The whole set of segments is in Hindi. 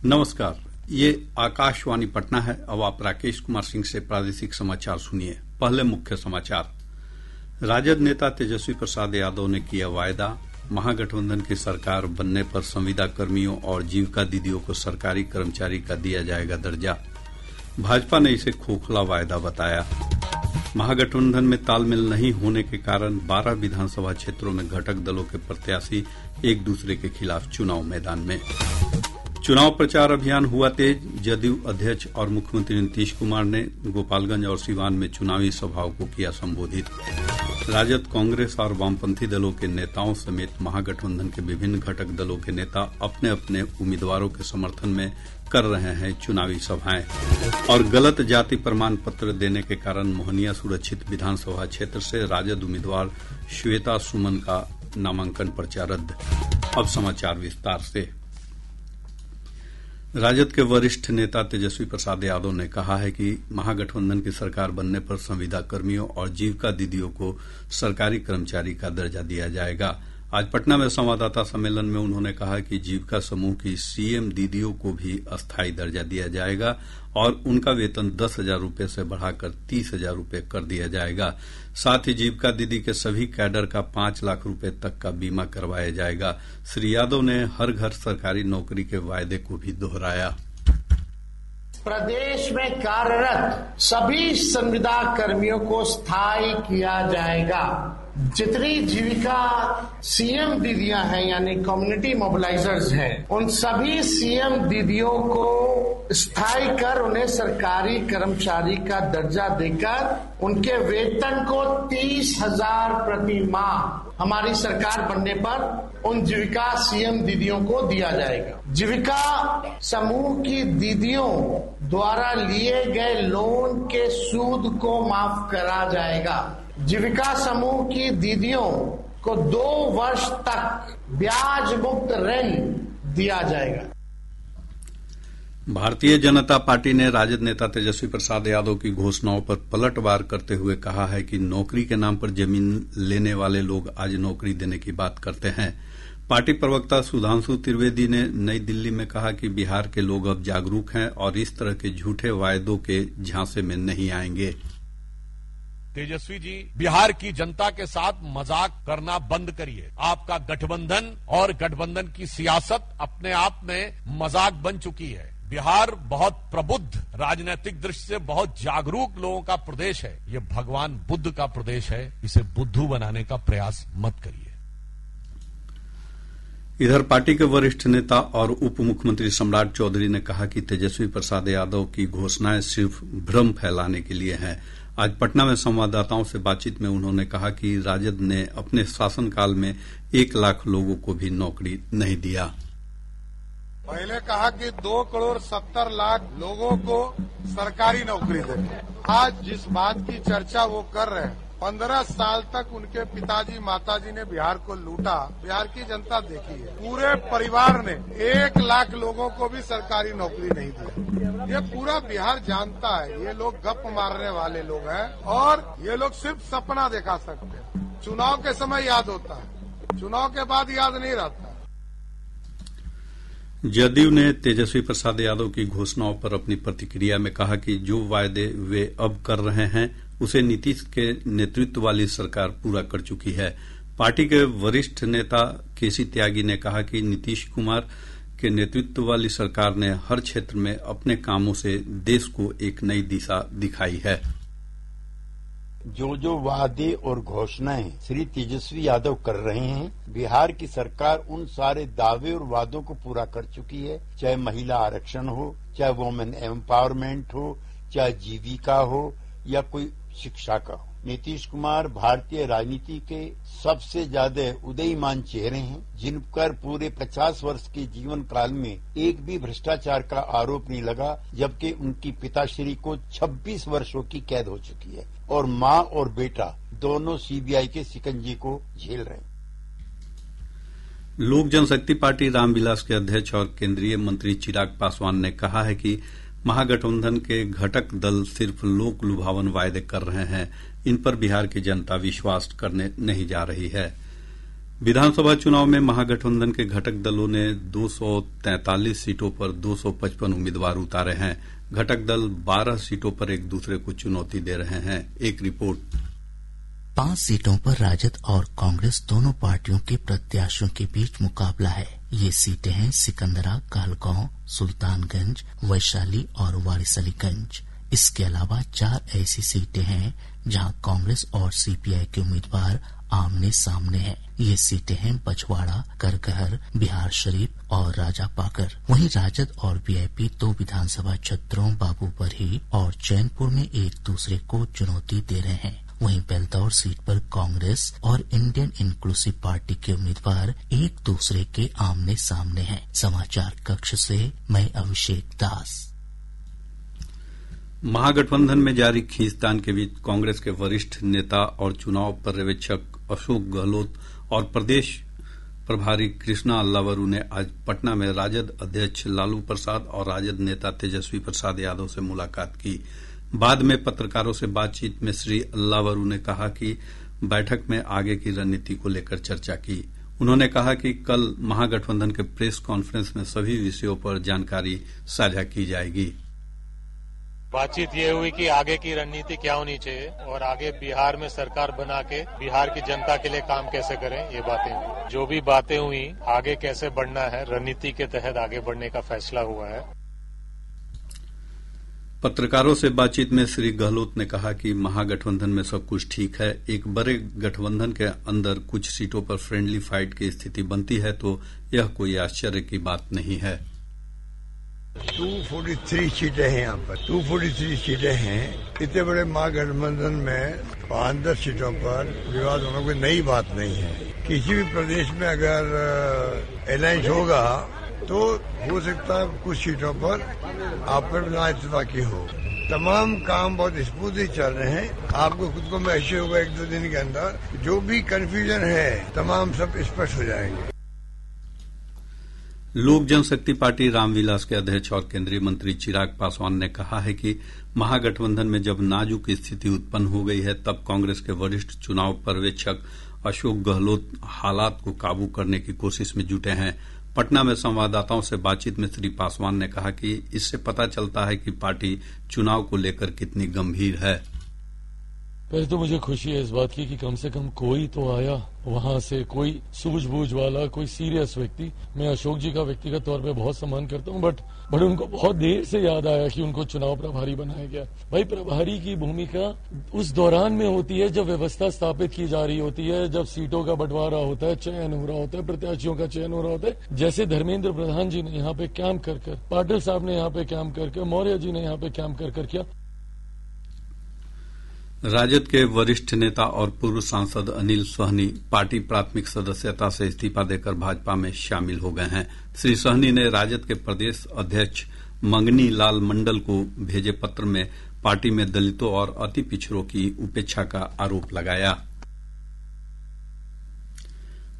नमस्कार, ये आकाशवाणी पटना है। अब आप राकेश कुमार सिंह से प्रादेशिक समाचार सुनिए। पहले मुख्य समाचार। राजद नेता तेजस्वी प्रसाद यादव ने किया वायदा, महागठबंधन की सरकार बनने पर संविदा कर्मियों और जीविका दीदियों को सरकारी कर्मचारी का दिया जाएगा दर्जा। भाजपा ने इसे खोखला वायदा बताया। महागठबंधन में तालमेल नहीं होने के कारण 12 विधानसभा क्षेत्रों में घटक दलों के प्रत्याशी एक दूसरे के खिलाफ चुनाव मैदान में। चुनाव प्रचार अभियान हुआ तेज। जदयू अध्यक्ष और मुख्यमंत्री नीतीश कुमार ने गोपालगंज और सिवान में चुनावी सभाओं को किया संबोधित। राजद, कांग्रेस और वामपंथी दलों के नेताओं समेत महागठबंधन के विभिन्न घटक दलों के नेता अपने अपने उम्मीदवारों के समर्थन में कर रहे हैं चुनावी सभाएं। और गलत जाति प्रमाण पत्र देने के कारण मोहनिया सुरक्षित विधानसभा क्षेत्र से राजद उम्मीदवार श्वेता सुमन का नामांकन पर्चा रद्द। अब समाचार विस्तार से। राजद के वरिष्ठ नेता तेजस्वी प्रसाद यादव ने कहा है कि महागठबंधन की सरकार बनने पर संविदा कर्मियों और जीविका दीदियों को सरकारी कर्मचारी का दर्जा दिया जाएगा। आज पटना में संवाददाता सम्मेलन में उन्होंने कहा कि जीविका समूह की सीएम दीदियों को भी अस्थायी दर्जा दिया जाएगा और उनका वेतन 10,000 रूपये से बढ़ाकर 30,000 रूपये कर दिया जाएगा। साथ ही जीविका दीदी के सभी कैडर का 5 लाख रूपये तक का बीमा करवाया जाएगा। श्री यादव ने हर घर सरकारी नौकरी के वायदे को भी दोहराया। प्रदेश में कार्यरत सभी संविदा कर्मियों को स्थायी किया जाएगा। जितनी जीविका सीएम दीदियां हैं यानी कम्युनिटी मोबिलाइजर्स हैं, उन सभी सीएम दीदियों को स्थायी कर उन्हें सरकारी कर्मचारी का दर्जा देकर उनके वेतन को 30,000 प्रति माह हमारी सरकार बनने पर उन जीविका सीएम दीदियों को दिया जाएगा। जीविका समूह की दीदियों द्वारा लिए गए लोन के सूद को माफ करा जाएगा। जीविका समूह की दीदियों को 2 वर्ष तक ब्याज मुक्त ऋण दिया जाएगा। भारतीय जनता पार्टी ने राजद नेता तेजस्वी प्रसाद यादव की घोषणाओं पर पलटवार करते हुए कहा है कि नौकरी के नाम पर जमीन लेने वाले लोग आज नौकरी देने की बात करते हैं। पार्टी प्रवक्ता सुधांशु त्रिवेदी ने नई दिल्ली में कहा कि बिहार के लोग अब जागरूक हैं और इस तरह के झूठे वायदों के झांसे में नहीं आएंगे। तेजस्वी जी, बिहार की जनता के साथ मजाक करना बंद करिए। आपका गठबंधन और गठबंधन की सियासत अपने आप में मजाक बन चुकी है। बिहार बहुत प्रबुद्ध, राजनीतिक दृष्टि से बहुत जागरूक लोगों का प्रदेश है। ये भगवान बुद्ध का प्रदेश है। इसे बुद्धू बनाने का प्रयास मत करिए। इधर पार्टी के वरिष्ठ नेता और उप मुख्यमंत्री सम्राट चौधरी ने कहा कि तेजस्वी प्रसाद यादव की घोषणाएं सिर्फ भ्रम फैलाने के लिए हैं। आज पटना में संवाददाताओं से बातचीत में उन्होंने कहा कि राजद ने अपने शासनकाल में 1 लाख लोगों को भी नौकरी नहीं दिया। पहले कहा कि 2,70,00,000 लोगों को सरकारी नौकरी देंगे। आज जिस बात की चर्चा वो कर रहे हैं, 15 साल तक उनके पिताजी माताजी ने बिहार को लूटा। बिहार की जनता देखी है, पूरे परिवार ने 1 लाख लोगों को भी सरकारी नौकरी नहीं दी। ये पूरा बिहार जानता है। ये लोग गप मारने वाले लोग हैं और ये लोग सिर्फ सपना दिखा सकते हैं। चुनाव के समय याद होता है, चुनाव के बाद याद नहीं रहता। जदयू ने तेजस्वी प्रसाद यादव की घोषणाओं पर अपनी प्रतिक्रिया में कहा कि जो वायदे वे अब कर रहे हैं उसे नीतीश के नेतृत्व वाली सरकार पूरा कर चुकी है। पार्टी के वरिष्ठ नेता केसी त्यागी ने कहा कि नीतीश कुमार के नेतृत्व वाली सरकार ने हर क्षेत्र में अपने कामों से देश को एक नई दिशा दिखाई है। जो वादे और घोषणाएं श्री तेजस्वी यादव कर रहे हैं, बिहार की सरकार उन सारे दावे और वादों को पूरा कर चुकी है। चाहे महिला आरक्षण हो, चाहे वुमेन एम्पावरमेंट हो, चाहे जीविका हो या कोई शिक्षा का हो। नीतीश कुमार भारतीय राजनीति के सबसे ज्यादा उदयमान चेहरे हैं, जिन पर पूरे 50 वर्ष के जीवन काल में एक भी भ्रष्टाचार का आरोप नहीं लगा, जबकि उनकी पिताश्री को 26 वर्षों की कैद हो चुकी है और मां और बेटा दोनों सीबीआई के शिकंजे को झेल रहे हैं। लोक जनशक्ति पार्टी रामविलास के अध्यक्ष और केंद्रीय मंत्री चिराग पासवान ने कहा है कि महागठबंधन के घटक दल सिर्फ लोक लुभावन वायदे कर रहे हैं। इन पर बिहार की जनता विश्वास करने नहीं जा रही है। विधानसभा चुनाव में महागठबंधन के घटक दलों ने 243 सीटों पर 255 उम्मीदवार उतारे हैं। घटक दल 12 सीटों पर एक दूसरे को चुनौती दे रहे हैं। एक रिपोर्ट। 5 सीटों पर राजद और कांग्रेस दोनों पार्टियों के प्रत्याशियों के बीच मुकाबला है। ये सीटें हैं सिकंदरा, कहलगांव, सुल्तानगंज, वैशाली और वारिसलीगंज। इसके अलावा 4 ऐसी सीटें हैं जहां कांग्रेस और सीपीआई के उम्मीदवार आमने सामने हैं। ये सीटें हैं बछवाड़ा, करगहर, बिहार शरीफ और राजापाकर। वहीं राजद और वीआईपी 2 विधानसभा क्षेत्रों बाबूबरही और चैनपुर में एक दूसरे को चुनौती दे रहे हैं। वहीं बेलदौर सीट पर कांग्रेस और इंडियन इंक्लूसिव पार्टी के उम्मीदवार एक दूसरे के आमने सामने हैं। समाचार कक्ष से मैं अभिषेक दास। महागठबंधन में जारी खींचतान के बीच कांग्रेस के वरिष्ठ नेता और चुनाव पर्यवेक्षक अशोक गहलोत और प्रदेश प्रभारी कृष्णा अल्लावरू ने आज पटना में राजद अध्यक्ष लालू प्रसाद और राजद नेता तेजस्वी प्रसाद यादव से मुलाकात की। बाद में पत्रकारों से बातचीत में श्री अल्लावरू ने कहा कि बैठक में आगे की रणनीति को लेकर चर्चा की। उन्होंने कहा कि कल महागठबंधन के प्रेस कॉन्फ्रेंस में सभी विषयों पर जानकारी साझा की जाएगी। बातचीत ये हुई कि आगे की रणनीति क्या होनी चाहिए और आगे बिहार में सरकार बना के बिहार की जनता के लिए काम कैसे करें, ये बातें हुई। जो भी बातें हुई आगे कैसे बढ़ना है, रणनीति के तहत आगे बढ़ने का फैसला हुआ है। पत्रकारों से बातचीत में श्री गहलोत ने कहा कि महागठबंधन में सब कुछ ठीक है। एक बड़े गठबंधन के अंदर कुछ सीटों पर फ्रेंडली फाइट की स्थिति बनती है तो यह कोई आश्चर्य की बात नहीं है। 243 सीटें हैं यहाँ पर, 243 सीटें हैं। इतने बड़े महागठबंधन में 5-10 सीटों पर विवाद होना कोई नई बात नहीं है। किसी भी प्रदेश में अगर अलायंस होगा तो हो सकता है कुछ सीटों पर आप पर ना इत्तेफाकी हो। तमाम काम बहुत स्मूथली चल रहे हैं। आपको खुद को महसूस होगा 1-2 दिन के अंदर जो भी कंफ्यूजन है तमाम सब स्पष्ट हो जाएंगे। लोक जनशक्ति पार्टी रामविलास के अध्यक्ष और केंद्रीय मंत्री चिराग पासवान ने कहा है कि महागठबंधन में जब नाजुक स्थिति उत्पन्न हो गई है तब कांग्रेस के वरिष्ठ चुनाव पर्यवेक्षक अशोक गहलोत हालात को काबू करने की कोशिश में जुटे हैं। पटना में संवाददाताओं से बातचीत में श्री पासवान ने कहा कि इससे पता चलता है कि पार्टी चुनाव को लेकर कितनी गंभीर है। पहले तो मुझे खुशी है इस बात की कि कम से कम कोई तो आया वहां से, कोई सूझबूझ वाला, कोई सीरियस व्यक्ति। मैं अशोक जी का व्यक्तिगत तौर पे बहुत सम्मान करता हूं, बट उनको बहुत देर से याद आया कि उनको चुनाव प्रभारी बनाया गया। भाई, प्रभारी की भूमिका उस दौरान में होती है जब व्यवस्था स्थापित की जा रही होती है, जब सीटों का बंटवारा होता है, चयन हो रहा होता है, प्रत्याशियों का चयन हो रहा होता है। जैसे धर्मेंद्र प्रधान जी ने यहाँ पे कैंप कर, पाटिल साहब ने यहाँ पे कैंप कर, मौर्य जी ने यहाँ पे कैंप कर किया। राजद के वरिष्ठ नेता और पूर्व सांसद अनिल सहनी पार्टी प्राथमिक सदस्यता से इस्तीफा देकर भाजपा में शामिल हो गए हैं। श्री सहनी ने राजद के प्रदेश अध्यक्ष मंगनी लाल मंडल को भेजे पत्र में पार्टी में दलितों और अति पिछड़ों की उपेक्षा का आरोप लगाया।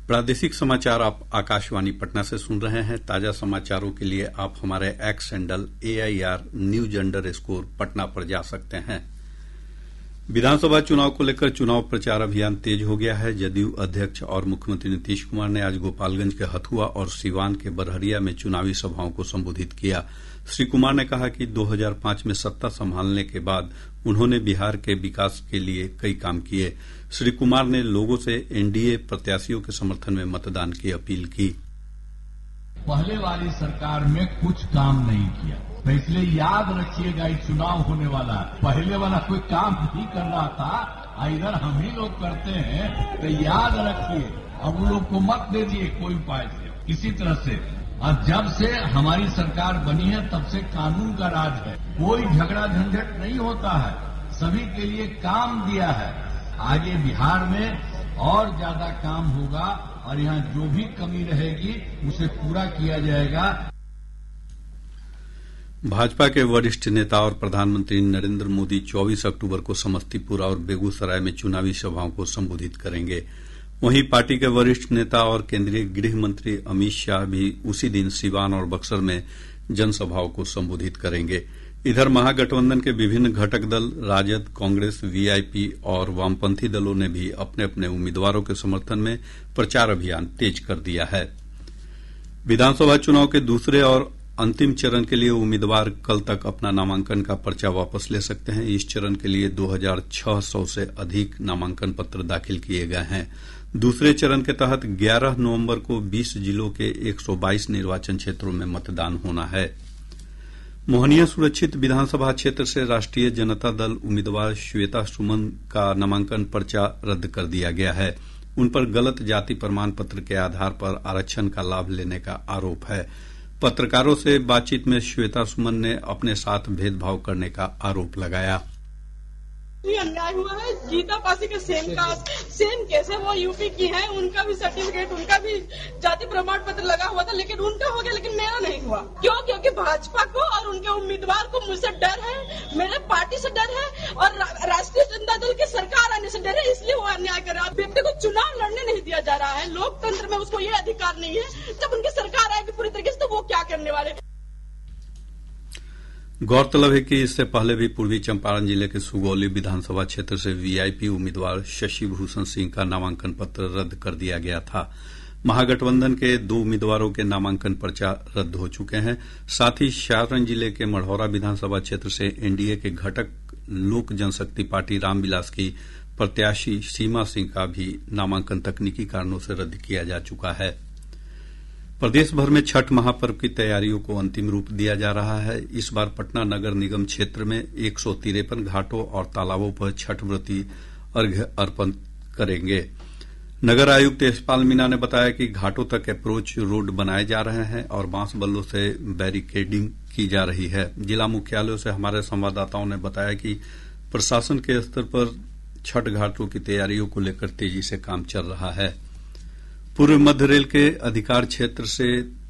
प्रादेशिक समाचार आप आकाशवाणी पटना से सुन रहे हैं। ताजा समाचारों के लिए आप हमारे एक्स हैंडल AIR_News_ पटना पर जा सकते हैं। विधानसभा चुनाव को लेकर चुनाव प्रचार अभियान तेज हो गया है। जदयू अध्यक्ष और मुख्यमंत्री नीतीश कुमार ने आज गोपालगंज के हथुआ और सीवान के बरहरिया में चुनावी सभाओं को संबोधित किया। श्री कुमार ने कहा कि 2005 में सत्ता संभालने के बाद उन्होंने बिहार के विकास के लिए कई काम किए। श्री कुमार ने लोगों से एनडीए प्रत्याशियों के समर्थन में मतदान की अपील की। पहले वाली सरकार में कुछ काम नहीं किया, तो इसलिए याद रखिएगा ये चुनाव होने वाला है। पहले वाला कोई काम नहीं कर रहा था, इधर हम ही लोग करते हैं, तो याद रखिए। अब वो लोग को मत दे दिए कोई उपाय से, किसी तरह से। और जब से हमारी सरकार बनी है तब से कानून का राज है, कोई झगड़ा झंझट नहीं होता है, सभी के लिए काम दिया है। आगे बिहार में और ज्यादा काम होगा और यहाँ जो भी कमी रहेगी उसे पूरा किया जाएगा। भाजपा के वरिष्ठ नेता और प्रधानमंत्री नरेंद्र मोदी 24 अक्टूबर को समस्तीपुर और बेगूसराय में चुनावी सभाओं को संबोधित करेंगे। वहीं पार्टी के वरिष्ठ नेता और केंद्रीय गृह मंत्री अमित शाह भी उसी दिन सीवान और बक्सर में जनसभाओं को संबोधित करेंगे। इधर महागठबंधन के विभिन्न घटक दल राजद, कांग्रेस, वीआईपी और वामपंथी दलों ने भी अपने अपने उम्मीदवारों के समर्थन में प्रचार अभियान तेज कर दिया है। विधानसभा चुनाव के दूसरे और अंतिम चरण के लिए उम्मीदवार कल तक अपना नामांकन का पर्चा वापस ले सकते हैं। इस चरण के लिए 2600 से अधिक नामांकन पत्र दाखिल किए गए हैं। दूसरे चरण के तहत 11 नवंबर को 20 जिलों के 122 निर्वाचन क्षेत्रों में मतदान होना है। मोहनिया सुरक्षित विधानसभा क्षेत्र से राष्ट्रीय जनता दल उम्मीदवार श्वेता सुमन का नामांकन पर्चा रद्द कर दिया गया है। उन पर गलत जाति प्रमाण पत्र के आधार पर आरक्षण का लाभ लेने का आरोप है। पत्रकारों से बातचीत में श्वेता सुमन ने अपने साथ भेदभाव करने का आरोप लगाया। अन्याय हुआ है। गीता पासी के सेम केस है, वो यूपी की है, उनका भी सर्टिफिकेट, उनका भी जाति प्रमाण पत्र लगा हुआ था, लेकिन उनका हो गया, लेकिन मेरा नहीं हुआ। क्यों? क्योंकि भाजपा को और उनके उम्मीदवार को मुझसे डर है, मेरे पार्टी से डर है और राष्ट्रीय जनता दल की सरकार आने से डर है, इसलिए वो अन्याय कर रहा है। व्यक्ति को चुनाव लड़ने नहीं दिया जा रहा है। लोकतंत्र में उसको ये अधिकार नहीं है। जब उनकी सरकार आएगी पूरी तरीके से, तो वो क्या करने वाले। गौरतलब है कि इससे पहले भी पूर्वी चंपारण जिले के सुगौली विधानसभा क्षेत्र से वीआईपी उम्मीदवार शशि भूषण सिंह का नामांकन पत्र रद्द कर दिया गया था। महागठबंधन के 2 उम्मीदवारों के नामांकन पर्चा रद्द हो चुके हैं। साथ ही सारण जिले के मढ़ौरा विधानसभा क्षेत्र से एनडीए के घटक लोक जनशक्ति पार्टी रामविलास की प्रत्याशी सीमा सिंह का भी नामांकन तकनीकी कारणों से रद्द किया जा चुका है। प्रदेश भर में छठ महापर्व की तैयारियों को अंतिम रूप दिया जा रहा है। इस बार पटना नगर निगम क्षेत्र में 153 घाटों और तालाबों पर छठ व्रती अर्घ्य अर्पण करेंगे। नगर आयुक्त यशपाल मीणा ने बताया कि घाटों तक अप्रोच रोड बनाए जा रहे हैं और बांस बल्लों से बैरिकेडिंग की जा रही है। जिला मुख्यालयों से हमारे संवाददाताओं ने बताया कि प्रशासन के स्तर पर छठ घाटों की तैयारियों को लेकर तेजी से काम चल रहा है। पूर्व मध्य रेल के अधिकार क्षेत्र से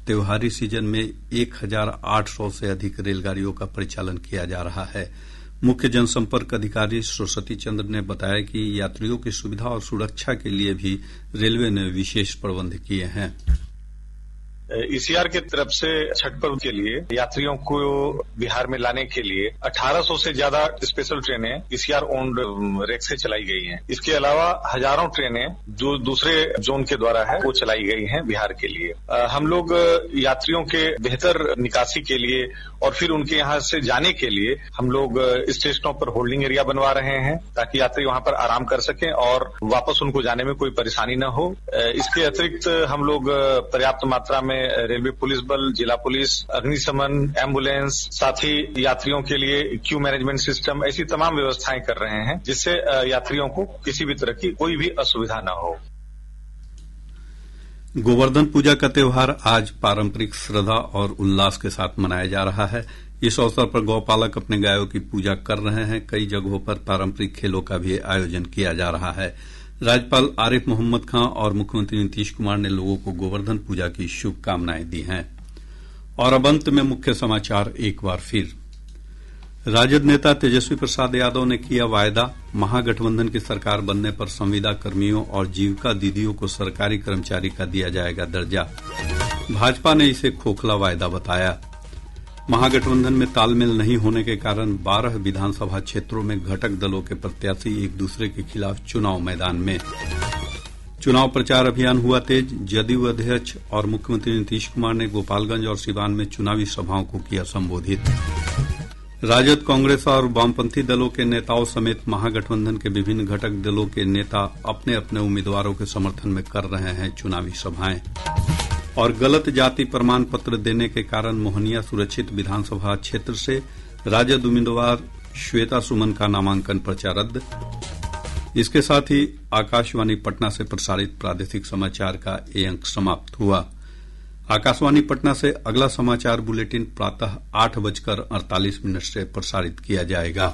त्योहारी सीजन में 1800 से अधिक रेलगाड़ियों का परिचालन किया जा रहा है। मुख्य जनसंपर्क अधिकारी सरस्वती चंद्र ने बताया कि यात्रियों की सुविधा और सुरक्षा के लिए भी रेलवे ने विशेष प्रबंध किए हैं। ईसीआर की तरफ से छठ पर्व के लिए यात्रियों को बिहार में लाने के लिए 1800 से ज्यादा स्पेशल ट्रेनें ईसीआर ओन्ड रेक से चलाई गई हैं। इसके अलावा हजारों ट्रेनें जो दूसरे जोन के द्वारा है वो चलाई गई हैं बिहार के लिए। हम लोग यात्रियों के बेहतर निकासी के लिए और फिर उनके यहाँ से जाने के लिए हम लोग स्टेशनों पर होल्डिंग एरिया बनवा रहे हैं ताकि यात्री वहाँ पर आराम कर सकें और वापस उनको जाने में कोई परेशानी न हो। इसके अतिरिक्त हम लोग पर्याप्त मात्रा में रेलवे पुलिस बल, जिला पुलिस, अग्निशमन, एम्बुलेंस, साथ ही यात्रियों के लिए क्यू मैनेजमेंट सिस्टम, ऐसी तमाम व्यवस्थाएं कर रहे हैं जिससे यात्रियों को किसी भी तरह की कोई भी असुविधा न हो। गोवर्धन पूजा का त्योहार आज पारंपरिक श्रद्धा और उल्लास के साथ मनाया जा रहा है। इस अवसर पर गौपालक अपने गायों की पूजा कर रहे हैं। कई जगहों पर पारंपरिक खेलों का भी आयोजन किया जा रहा है। राज्यपाल आरिफ मोहम्मद खां और मुख्यमंत्री नीतीश कुमार ने लोगों को गोवर्धन पूजा की शुभकामनाएं दी हैं। और अब अंत में मुख्य समाचार एक बार फिर। राजद नेता तेजस्वी प्रसाद यादव ने किया वायदा, महागठबंधन की सरकार बनने पर संविदा कर्मियों और जीविका दीदियों को सरकारी कर्मचारी का दिया जाएगा दर्जा। भाजपा ने इसे खोखला वायदा बताया। महागठबंधन में तालमेल नहीं होने के कारण 12 विधानसभा क्षेत्रों में घटक दलों के प्रत्याशी एक दूसरे के खिलाफ चुनाव मैदान में। चुनाव प्रचार अभियान हुआ तेज। जदयू अध्यक्ष और मुख्यमंत्री नीतीश कुमार ने गोपालगंज और सिवान में चुनावी सभाओं को किया संबोधित। राजद, कांग्रेस और वामपंथी दलों के नेताओं समेत महागठबंधन के विभिन्न घटक दलों के नेता अपने अपने उम्मीदवारों के समर्थन में कर रहे हैं चुनावी सभाएं। और गलत जाति प्रमाण पत्र देने के कारण मोहनिया सुरक्षित विधानसभा क्षेत्र से राजद उम्मीदवार श्वेता सुमन का नामांकन पर्चा रद्द। इसके साथ ही आकाशवाणी पटना से प्रसारित प्रादेशिक समाचार का ये अंक समाप्त हुआ। आकाशवाणी पटना से अगला समाचार बुलेटिन प्रातः 8:48 से प्रसारित किया जाएगा।